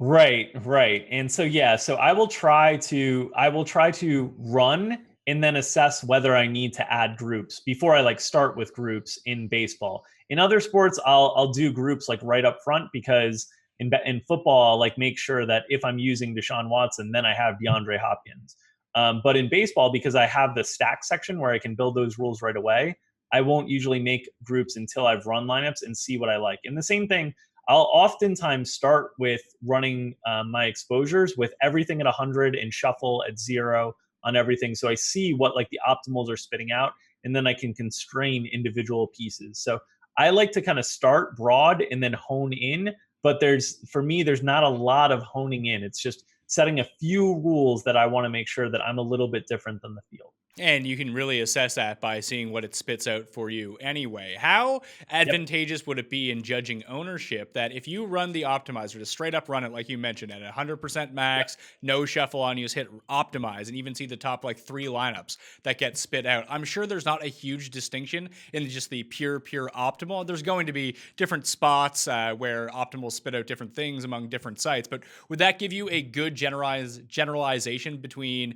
Right. And so, so I will try to run and then assess whether I need to add groups before I start with groups in baseball. In other sports, I'll do groups like right up front because in football, I'll make sure that if I'm using Deshaun Watson, then I have DeAndre Hopkins. But in baseball, because I have the stack section where I can build those rules right away, I won't usually make groups until I've run lineups and see what I like. And the same thing, I'll oftentimes start with running my exposures with everything at 100 and shuffle at 0 on everything. So I see what the optimals are spitting out, and then I can constrain individual pieces. So I like to kind of start broad and then hone in. But for me, there's not a lot of honing in. It's just setting a few rules that I want to make sure that I'm a little bit different than the field. And you can really assess that by seeing what it spits out for you anyway. How advantageous would it be in judging ownership that if you run the optimizer to straight up run it, like you mentioned, at 100% max, no shuffle on, you just hit optimize and even see the top like 3 lineups that get spit out? I'm sure there's not a huge distinction in just the pure optimal. There's going to be different spots where optimal spit out different things among different sites, but would that give you a good generalization between,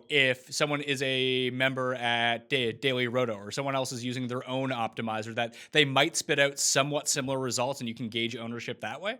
if someone is a member at Daily Roto or someone else is using their own optimizer, that they might spit out somewhat similar results and you can gauge ownership that way?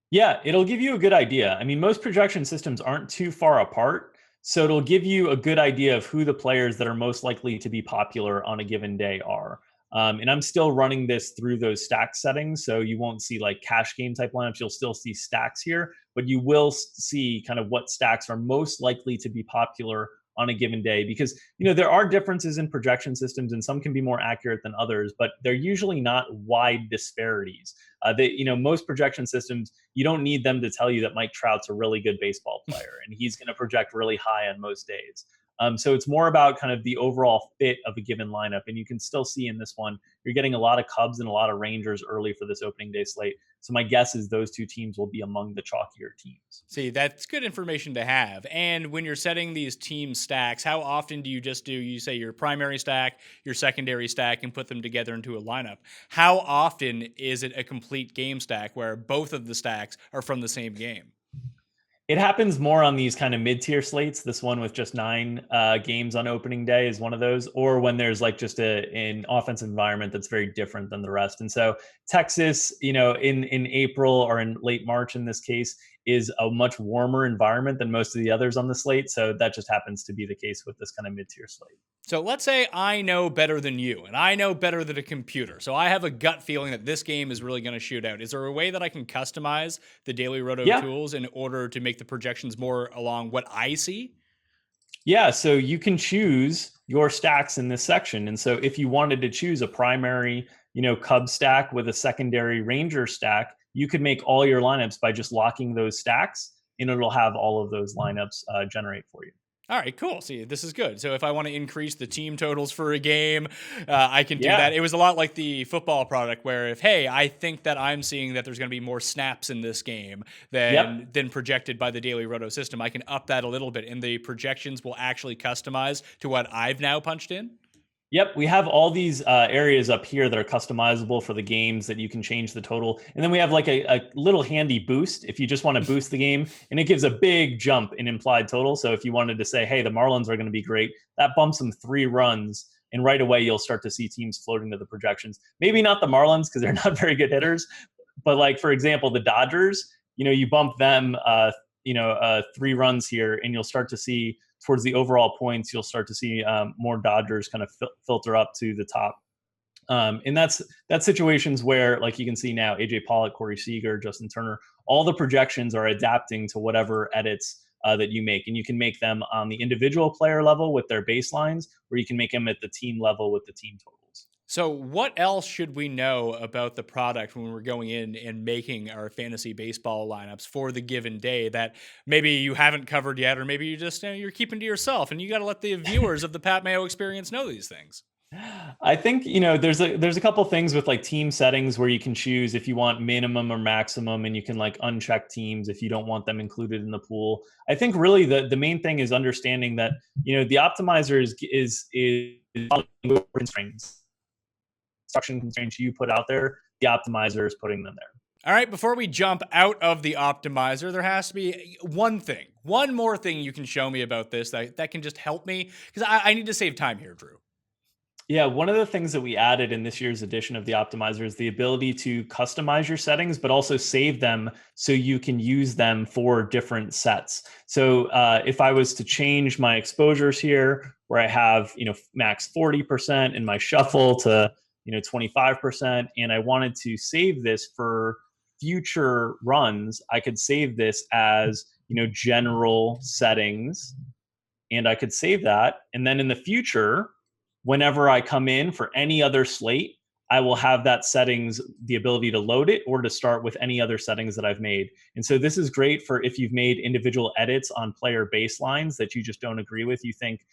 Yeah, it'll give you a good idea. I mean, most projection systems aren't too far apart. So it'll give you a good idea of who the players that are most likely to be popular on a given day are. And I'm still running this through those stack settings. So you won't see like cash game type lineups. You'll still see stacks here, but you will see kind of what stacks are most likely to be popular on a given day, because there are differences in projection systems and some can be more accurate than others, but they're usually not wide disparities. Most projection systems, you don't need them to tell you that Mike Trout's a really good baseball player and he's going to project really high on most days. So it's more about kind of the overall fit of a given lineup. And you can still see in this one, you're getting a lot of Cubs and a lot of Rangers early for this opening day slate. So my guess is those two teams will be among the chalkier teams. See, that's good information to have. And when you're setting these team stacks, how often do you say your primary stack, your secondary stack, and put them together into a lineup? How often is it a complete game stack where both of the stacks are from the same game? It happens more on these kind of mid-tier slates. This one with just 9 games on opening day is one of those, or when there's like just an offensive environment that's very different than the rest. And so Texas, in April or in late March in this case, is a much warmer environment than most of the others on the slate. So that just happens to be the case with this kind of mid-tier slate. So let's say I know better than you, and I know better than a computer. So I have a gut feeling that this game is really going to shoot out. Is there a way that I can customize the Daily Roto tools in order to make the projections more along what I see? Yeah, so you can choose your stacks in this section. And so if you wanted to choose a primary, Cub stack with a secondary Ranger stack, you could make all your lineups by just locking those stacks, and it'll have all of those lineups generate for you. All right, cool. See, this is good. So if I want to increase the team totals for a game, I can do that. It was a lot like the football product where I think that I'm seeing that there's going to be more snaps in this game than projected by the Daily Roto system. I can up that a little bit, and the projections will actually customize to what I've now punched in. Yep, we have all these areas up here that are customizable for the games that you can change the total. And then we have like a little handy boost if you just want to boost the game. And it gives a big jump in implied total. So if you wanted to say, hey, the Marlins are going to be great, that bumps them 3 runs. And right away, you'll start to see teams floating to the projections. Maybe not the Marlins because they're not very good hitters. But like, for example, the Dodgers, you bump them 3 runs here, and you'll start to see towards the overall points, you'll start to see more Dodgers kind of filter up to the top. And that's situations where, like you can see now, AJ Pollock, Corey Seager, Justin Turner, all the projections are adapting to whatever edits that you make. And you can make them on the individual player level with their baselines, or you can make them at the team level with the team totals. So what else should we know about the product when we're going in and making our fantasy baseball lineups for the given day that maybe you haven't covered yet, or maybe you just you're keeping to yourself, and you got to let the viewers of the Pat Mayo Experience know these things? I think there's a couple things with like team settings where you can choose if you want minimum or maximum, and you can like uncheck teams if you don't want them included in the pool. I think really the main thing is understanding that the optimizer is constraints. Instruction constraints you put out there, the optimizer is putting them there. All right, before we jump out of the optimizer, there has to be one more thing you can show me about this that can just help me, because I need to save time here, Drew. Yeah, one of the things that we added in this year's edition of the optimizer is the ability to customize your settings, but also save them so you can use them for different sets. So if I was to change my exposures here, where I have max 40% in my shuffle to 25%, and I wanted to save this for future runs, I could save this as general settings, and I could save that, and then in the future, whenever I come in for any other slate, I will have that settings, the ability to load it or to start with any other settings that I've made. And so this is great for if you've made individual edits on player baselines that you just don't agree with. You think,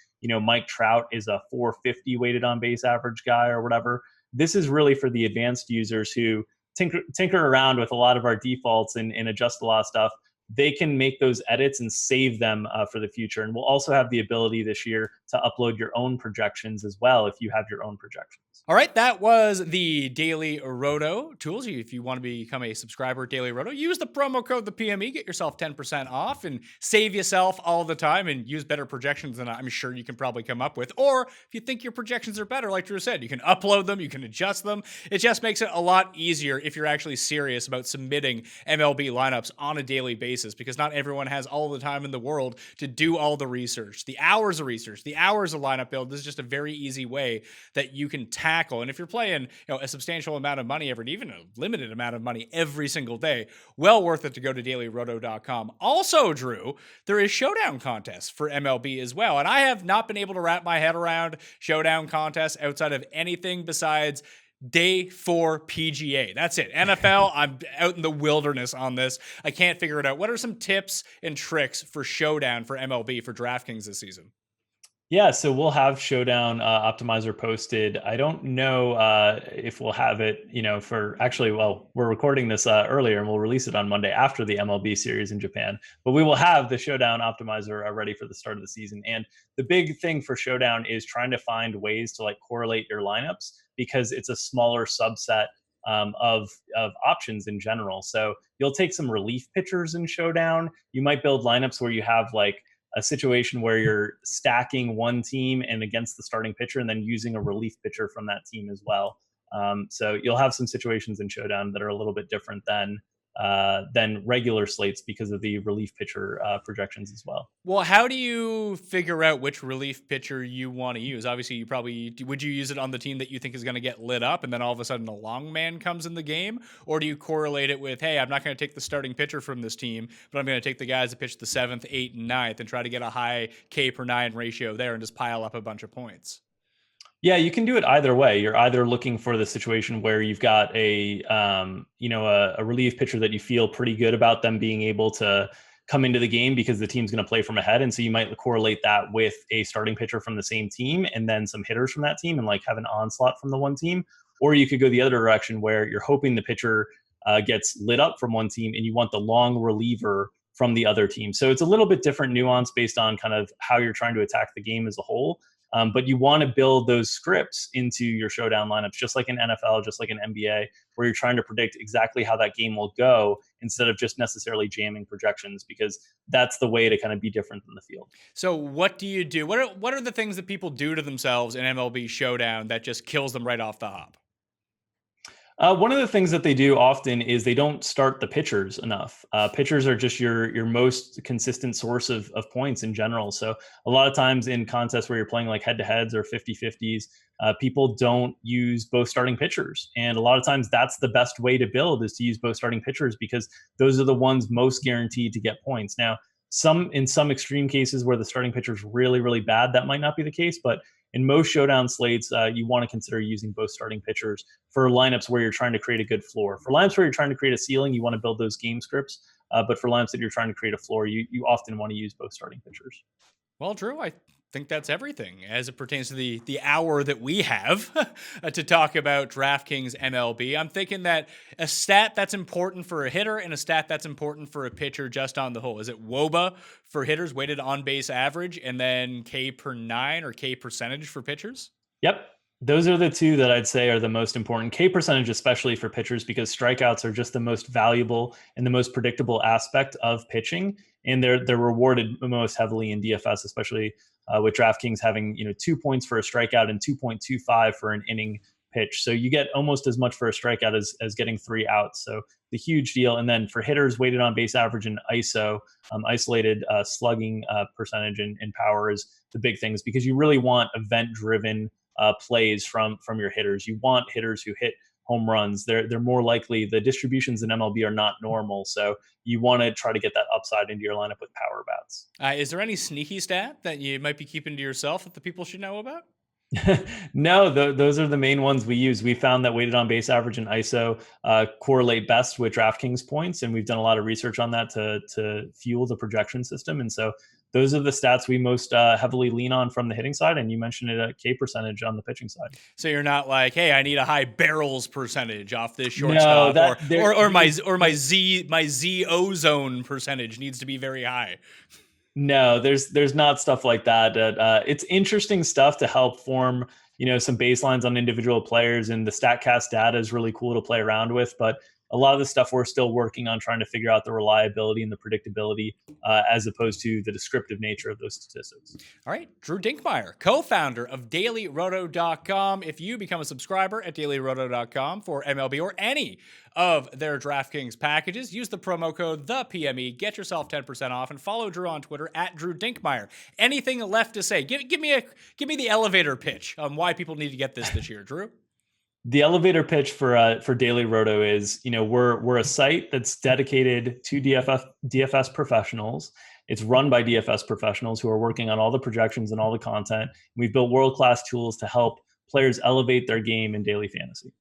Mike Trout is a 450 weighted on base average guy or whatever. This is really for the advanced users who tinker around with a lot of our defaults and adjust a lot of stuff. They can make those edits and save them for the future. And we'll also have the ability this year to upload your own projections as well if you have your own projections. All right, that was the Daily Roto tools. If you want to become a subscriber at Daily Roto, use the promo code the PME, get yourself 10% off and save yourself all the time and use better projections than I'm sure you can probably come up with. Or if you think your projections are better, like Drew said, you can upload them, you can adjust them. It just makes it a lot easier if you're actually serious about submitting MLB lineups on a daily basis, because not everyone has all the time in the world to do all the research, the hours of research, the hours of lineup build. This is just a very easy way that you can tackle. And if you're playing, a substantial amount of money even a limited amount of money every single day, well worth it to go to dailyroto.com. Also, Drew, there is Showdown contests for MLB as well. And I have not been able to wrap my head around Showdown contests outside of anything besides Day 4 PGA. That's it. NFL, I'm out in the wilderness on this. I can't figure it out. What are some tips and tricks for Showdown for MLB for DraftKings this season? Yeah, so we'll have Showdown Optimizer posted. I don't know if we'll have it, we're recording this earlier and we'll release it on Monday after the MLB series in Japan. But we will have the Showdown Optimizer ready for the start of the season. And the big thing for Showdown is trying to find ways to correlate your lineups, because it's a smaller subset of options in general. So you'll take some relief pitchers in Showdown. You might build lineups where you have a situation where you're stacking one team and against the starting pitcher and then using a relief pitcher from that team as well. So you'll have some situations in Showdown that are a little bit different than regular slates because of the relief pitcher projections as well. Well, how do you figure out which relief pitcher you want to use? Obviously, would you use it on the team that you think is going to get lit up and then all of a sudden a long man comes in the game? Or do you correlate it with, hey, I'm not going to take the starting pitcher from this team, but I'm going to take the guys that pitch the 7th, 8th, and 9th and try to get a high K per 9 ratio there and just pile up a bunch of points? Yeah, you can do it either way. You're either looking for the situation where you've got a relief pitcher that you feel pretty good about them being able to come into the game because the team's going to play from ahead. And so you might correlate that with a starting pitcher from the same team and then some hitters from that team and have an onslaught from the one team. Or you could go the other direction where you're hoping the pitcher gets lit up from one team and you want the long reliever from the other team. So it's a little bit different nuance based on kind of how you're trying to attack the game as a whole. But you want to build those scripts into your Showdown lineups, just like in NFL, just like in NBA, where you're trying to predict exactly how that game will go instead of just necessarily jamming projections, because that's the way to kind of be different than the field. So what do you do? What are the things that people do to themselves in MLB Showdown that just kills them right off the hop? One of the things that they do often is they don't start the pitchers enough. Pitchers are just your most consistent source of points in general. So a lot of times in contests where you're playing head-to-heads or 50-50s, people don't use both starting pitchers. And a lot of times that's the best way to build, is to use both starting pitchers, because those are the ones most guaranteed to get points. Now, in some extreme cases where the starting pitcher is really, really bad, that might not be the case, but in most Showdown slates, you want to consider using both starting pitchers for lineups where you're trying to create a good floor. For lineups where you're trying to create a ceiling, you want to build those game scripts. But for lineups that you're trying to create a floor, you often want to use both starting pitchers. Well, Drew, I think that's everything as it pertains to the hour that we have to talk about DraftKings MLB. I'm thinking that a stat that's important for a hitter and a stat that's important for a pitcher just on the whole. Is it WOBA for hitters, weighted on base average, and then K per 9 or K percentage for pitchers? Yep. Those are the two that I'd say are the most important. K percentage, especially for pitchers, because strikeouts are just the most valuable and the most predictable aspect of pitching. And they're rewarded most heavily in DFS, especially with DraftKings having 2 points for a strikeout and 2.25 for an inning pitch. So you get almost as much for a strikeout as getting 3 outs. So the huge deal. And then for hitters, weighted on base average and ISO, isolated slugging percentage and power is the big things, because you really want event-driven plays from your hitters. You want hitters who hit home runs. They're more likely. The distributions in MLB are not normal, so you want to try to get that upside into your lineup with power bats. Is there any sneaky stat that you might be keeping to yourself that the people should know about? No, those are the main ones we use. We found that weighted on base average and ISO correlate best with DraftKings points, and we've done a lot of research on that to fuel the projection system. And so those are the stats we most heavily lean on from the hitting side. And you mentioned it at K percentage on the pitching side. So you're not like, hey, I need a high barrels percentage off this shortstop, or my Z ozone percentage needs to be very high. No, there's not stuff like that. It's interesting stuff to help form, some baselines on individual players, and the StatCast data is really cool to play around with. But a lot of the stuff we're still working on trying to figure out the reliability and the predictability as opposed to the descriptive nature of those statistics. All right, Drew Dinkmeyer, co-founder of DailyRoto.com. If you become a subscriber at DailyRoto.com for MLB or any of their DraftKings packages, use the promo code ThePME, get yourself 10% off, and follow Drew on Twitter at Drew Dinkmeyer. Anything left to say? Give me the elevator pitch on why people need to get this year, Drew. The elevator pitch for Daily Roto is, we're a site that's dedicated to DFS professionals. It's run by DFS professionals who are working on all the projections and all the content. We've built world-class tools to help players elevate their game in daily fantasy.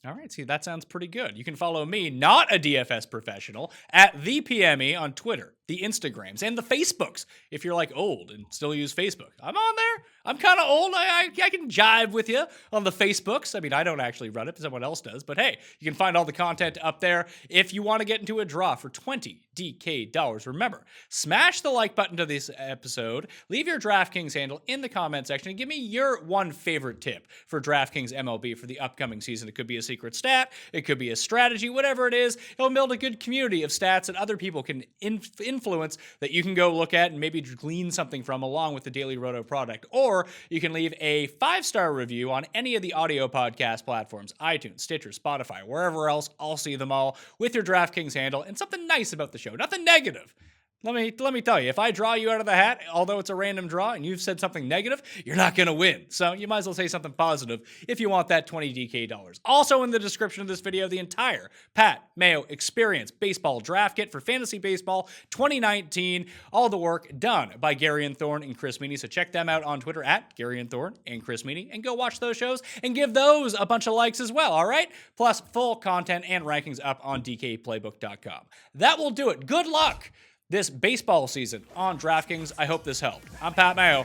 All right, see, that sounds pretty good. You can follow me, not a DFS professional, at the PME on Twitter, the Instagrams, and the Facebooks. If you're like old and still use Facebook, I'm on there. I'm kind of old. I can jive with you on the Facebooks. I mean, I don't actually run it, but someone else does. But hey, you can find all the content up there. If you want to get into a draw for $20 DK, remember, smash the like button to this episode, leave your DraftKings handle in the comment section, and give me your one favorite tip for DraftKings MLB for the upcoming season. It could be a secret stat, it could be a strategy, whatever it is. It'll build a good community of stats that other people can influence that you can go look at and maybe glean something from along with the Daily Roto product. Or you can leave a 5-star review on any of the audio podcast platforms, iTunes, Stitcher, Spotify, wherever else. I'll see them all with your DraftKings handle and something nice about the show, nothing negative. Let me tell you, if I draw you out of the hat, although it's a random draw and you've said something negative, you're not going to win. So you might as well say something positive if you want that $20 DK. Also in the description of this video, the entire Pat Mayo Experience Baseball Draft Kit for Fantasy Baseball 2019. All the work done by Gary and Thorne and Chris Meany. So check them out on Twitter at Gary and Thorne and Chris Meany and go watch those shows and give those a bunch of likes as well, all right? Plus full content and rankings up on DKPlaybook.com. That will do it. Good luck this baseball season on DraftKings. I hope this helped. I'm Pat Mayo.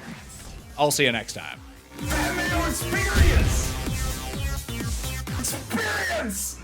I'll see you next time. That Mayo experience! Experience!